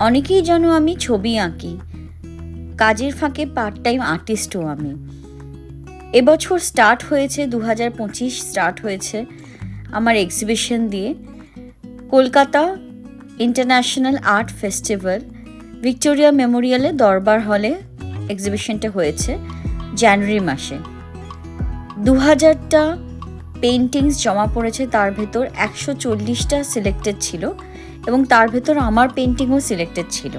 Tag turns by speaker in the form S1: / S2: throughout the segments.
S1: অনেকেই জানো আমি ছবি আঁকি, কাজের ফাঁকে পার্ট টাইম আর্টিস্টও আমি। এবছর স্টার্ট হয়েছে 2025 স্টার্ট হয়েছে আমার এক্সিবিশন দিয়ে। Kolkata international art festival Victoria মেমোরিয়ালে দরবার হলে এক্সিবিশনটা হয়েছে জানুয়ারি মাসে। 2000টা পেন্টিংস জমা পড়েছে, তার ভেতর 140টা সিলেক্টেড ছিল এবং তার ভেতর আমার পেন্টিংও সিলেক্টেড ছিল,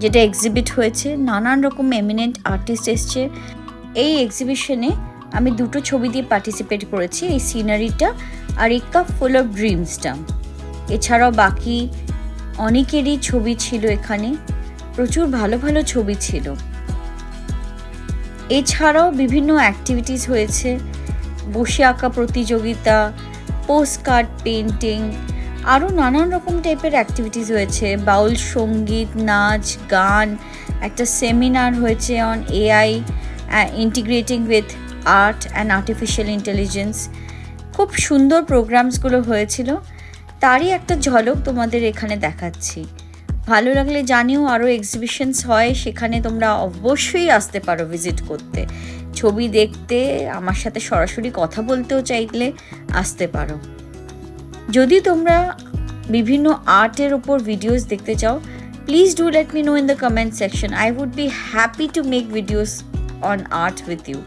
S1: যেটা এক্সিবিট হয়েছে। নানান রকম এমিনেন্ট আর্টিস্ট এসছে এই এক্সিবিশনে। আমি দুটো ছবি দিয়ে পার্টিসিপেট করেছি, এই সিনারিটা আর এ কাপ ফুল অফ ড্রিমসটা। এছাড়াও বাকি অনেকেরই ছবি ছিল এখানে, প্রচুর ভালো ভালো ছবি ছিল। এছাড়াও বিভিন্ন অ্যাক্টিভিটিস হয়েছে, বসে আঁকা প্রতিযোগিতা, পোস্ট কার্ড পেন্টিং, আরও নানান রকম টাইপের অ্যাক্টিভিটিস হয়েছে। বাউল সঙ্গীত, নাচ, গান, একটা সেমিনার হয়েছে on AI integrating with art and artificial intelligence. খুব সুন্দর প্রোগ্রামসগুলো হয়েছিল, তারই একটা ঝলক তোমাদের এখানে দেখাচ্ছি। ভালো লাগলে জানিও আরও এক্সিবিশনস হয়, সেখানে তোমরা অবশ্যই আসতে পারো ভিজিট করতে, ছবি দেখতে, আমার সাথে সরাসরি কথা বলতেও চাইলে আসতে পারো। যদি তোমরা বিভিন্ন আর্টের ওপর ভিডিওস দেখতে চাও, please do let me know in the comment section. I would be happy to make videos on art with you.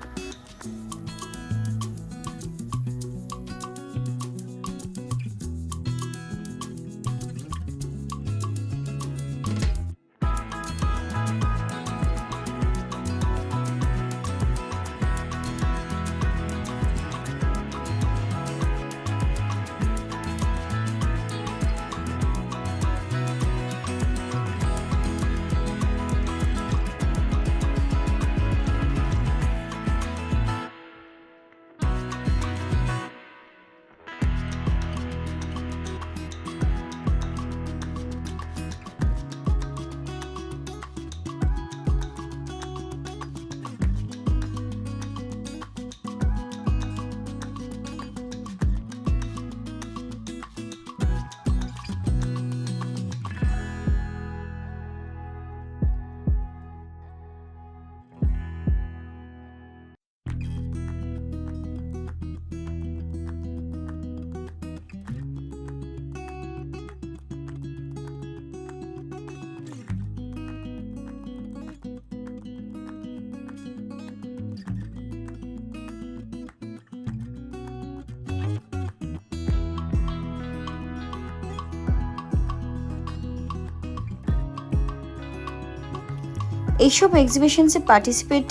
S1: এইসব এক্সিবিশনসে পার্টিসিপেট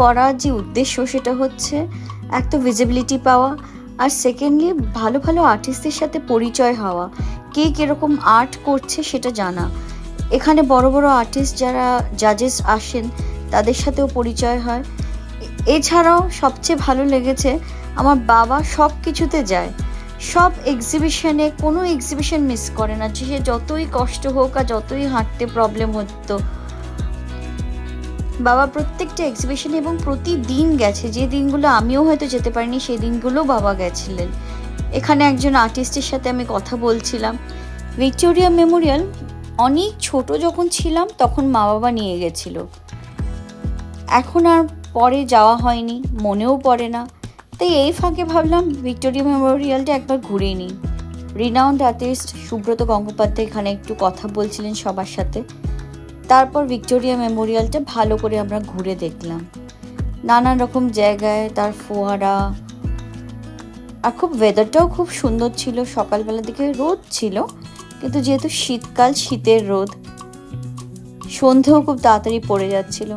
S1: করার যে উদ্দেশ্য, সেটা হচ্ছে এক তো ভিজিবিলিটি পাওয়া, আর সেকেন্ডলি ভালো ভালো আর্টিস্টদের সাথে পরিচয় হওয়া, কে কীরকম আর্ট করছে সেটা জানা। এখানে বড় বড় আর্টিস্ট যারা জাজেস আসেন তাদের সাথেও পরিচয় হয়। এছাড়াও সবচেয়ে ভালো লেগেছে, আমার বাবা সব কিছুতে যায়, সব এক্সিবিশনে কোনো এক্সিবিশন মিস করে না, যে যতই কষ্ট হোক আর যতই হাঁটতে প্রবলেম হতো, বাবা প্রত্যেকটা এক্সিবিশনে এবং প্রতিদিন গেছে। যে দিনগুলো আমিও হয়তো যেতে পারিনি সেই দিনগুলো বাবা গেছিলেন। এখানে একজন আর্টিস্টের সাথে আমি কথা বলছিলাম। ভিক্টোরিয়া মেমোরিয়াল অনেক ছোট যখন ছিলাম তখন মা বাবা নিয়ে গেছিল, এখন আর পরে যাওয়া হয়নি, মনেও পড়ে না। তাই এই ফাঁকে ভাবলাম ভিক্টোরিয়া মেমোরিয়ালটা একবার ঘুরে নিই। রিনাউন্ড আর্টিস্ট সুব্রত গঙ্গোপাধ্যায় এখানে একটু কথা বলছিলেন সবার সাথে। তারপর ভিক্টোরিয়া মেমোরিয়ালটা ভালো করে আমরা ঘুরে দেখলাম, নানান রকম জায়গায় তার ফোয়ারা, আর খুব ওয়েদারটাও খুব সুন্দর ছিল। সকালবেলার দিকে রোদ ছিল, কিন্তু যেহেতু শীতকাল, শীতের রোদ, সন্ধেও খুব তাড়াতাড়ি পড়ে যাচ্ছিল।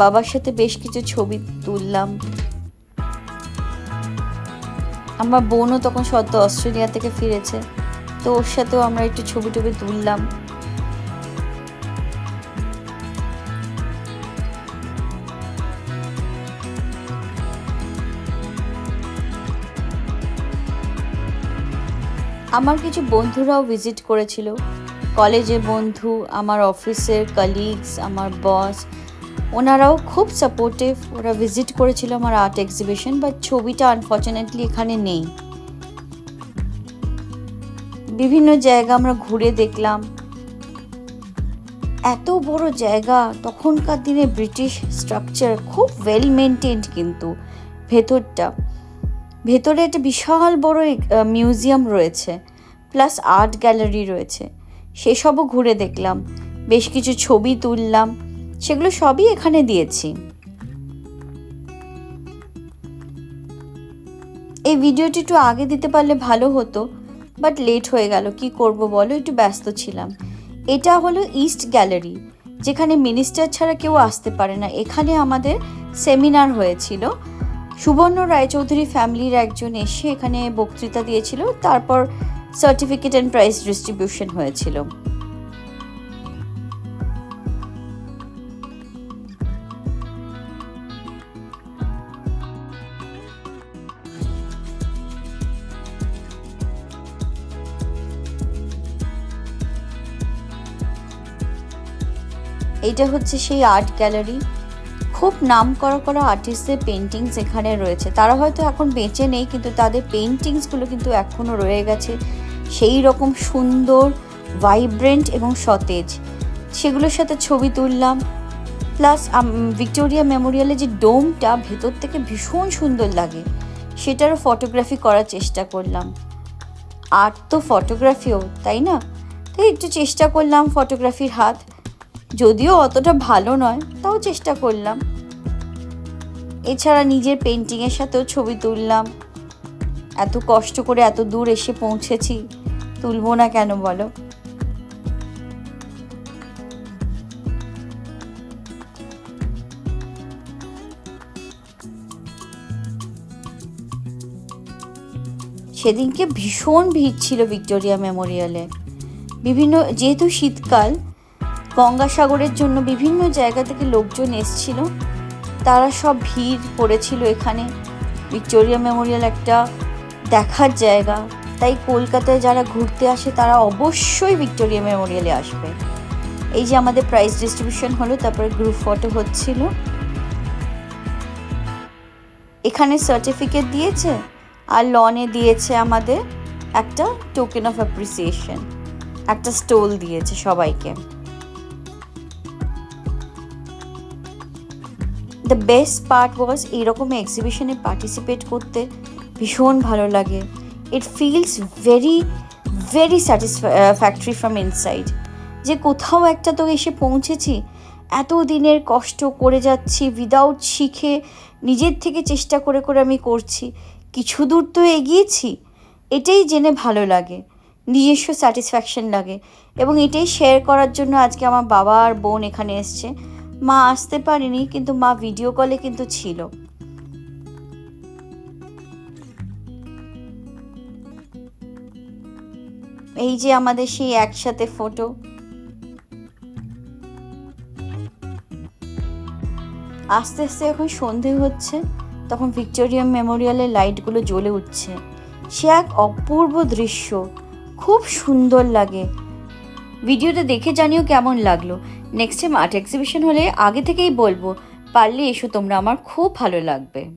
S1: বাবার সাথে বেশ কিছু ছবি তুললাম। আমার বোনও তখন সদ্য অস্ট্রেলিয়া থেকে ফিরেছে, তো ওর সাথেও আমরা একটু ছবি টবি তুললাম। আমার কিছু বন্ধুরাও ভিজিট করেছিল, কলেজের বন্ধু, আমার অফিসের কলিগস, আমার বস, ওনারাও খুব সাপোর্টিভ। ওরা ভিজিট করেছিল আমার আর্ট এক্সিবিশন, বাট ছবিটা আনফর্চুনেটলি এখানে নেই। বিভিন্ন জায়গা আমরা ঘুরে দেখলাম। এত বড় জায়গা, তখনকার দিনে ব্রিটিশ স্ট্রাকচার, খুব ওয়েল মেনটেন্ড, কিন্তু ভেতরে একটা বিশাল বড় মিউজিয়াম রয়েছে, প্লাস আর্ট গ্যালারি রয়েছে। সেসবও ঘুরে দেখলাম, বেশ কিছু ছবি তুললাম, সেগুলো সবই এখানে দিয়েছি। এই ভিডিওটি একটু আগে দিতে পারলে ভালো হতো, বাট লেট হয়ে গেল, কি করব বলো, একটু ব্যস্ত ছিলাম। এটা হলো ইস্ট গ্যালারি, যেখানে মিনিস্টার ছাড়া কেউ আসতে পারে না। এখানে আমাদের সেমিনার হয়েছিল, সুবর্ণ রায়চৌধুরী ফ্যামিলির একজন এসে এখানে বক্তৃতা দিয়েছিল, তারপর সার্টিফিকেট অ্যান্ড প্রাইজ ডিস্ট্রিবিউশন হয়েছিল। এইটা হচ্ছে সেই আর্ট গ্যালারি। খুব নাম করা আর্টিস্টদের পেন্টিংস এখানে রয়েছে। তারা হয়তো এখন বেঁচে নেই, কিন্তু তাদের পেন্টিংসগুলো কিন্তু এখনও রয়ে গেছে সেই রকম সুন্দর, ভাইব্রেন্ট এবং সতেজ। সেগুলোর সাথে ছবি তুললাম। প্লাস ভিক্টোরিয়া মেমোরিয়ালে যে ডোমটা ভেতর থেকে ভীষণ সুন্দর লাগে, সেটারও ফটোগ্রাফি করার চেষ্টা করলাম। আর্ট তো ফটোগ্রাফিও, তাই না? তাই একটু চেষ্টা করলাম ফটোগ্রাফির হাত, যদিও অতটা ভালো নয়, তাও চেষ্টা করলাম। এছাড়া নিজের পেন্টিংয়ের সাথেও ছবি তুললাম। এত কষ্ট করে এত দূর এসে পৌঁছেছি, তুলবো না কেন বলো? সেদিনকে ভীষণ ভিড় ছিল ভিক্টোরিয়া মেমোরিয়ালে। যেহেতু শীতকাল, গঙ্গাসাগরের জন্য বিভিন্ন জায়গা থেকে লোকজন এসছিল, তারা সব ভিড় পড়েছিল এখানে। ভিক্টোরিয়া মেমোরিয়াল একটা দেখার জায়গা, তাই কলকাতায় যারা ঘুরতে আসে তারা অবশ্যই ভিক্টোরিয়া মেমোরিয়ালে আসবে। এই যে আমাদের প্রাইজ ডিস্ট্রিবিউশন হলো, তারপরে গ্রুপ ফটো হচ্ছিল। এখানে সার্টিফিকেট দিয়েছে, আর লনে দিয়েছে আমাদের একটা টোকেন অফ অ্যাপ্রিসিয়েশন, একটা স্টল দিয়েছে সবাইকে। দ্য বেস্ট পার্ট ওয়াজ, এইরকম এক্সিবিশনে পার্টিসিপেট করতে ভীষণ ভালো লাগে। It feels very very satisfactory from inside, যে কোথাও একটা তো এসে পৌঁছেছি, এত দিনের কষ্ট করে যাচ্ছি, উইদাউট শিখে নিজের থেকে চেষ্টা করে আমি করছি, কিছু দূর তো এগিয়েছি। এটাই জেনে ভালো লাগে, নিজস্ব স্যাটিসফ্যাকশন লাগে। এবং এটাই শেয়ার করার জন্য আজকে আমার বাবা আর বোন এখানে এসছে। মা আসতে পারেনি, কিন্তু মা ভিডিও কলে কিন্তু ছিল। এই যে আমাদের সেই একসাথে ফটো। আস্তে আস্তে এখন সন্ধে হচ্ছে, তখন ভিক্টোরিয়া মেমোরিয়ালের লাইটগুলো জ্বলে উঠছে। সে এক অপূর্ব দৃশ্য, খুব সুন্দর লাগে। ভিডিওটা দেখে জানিও কেমন লাগলো। নেক্সট টাইম আর্ট এক্সিবিশন হলে আগে থেকেই বলবো, পারলে এসো তোমরা, আমার খুব ভালো লাগবে।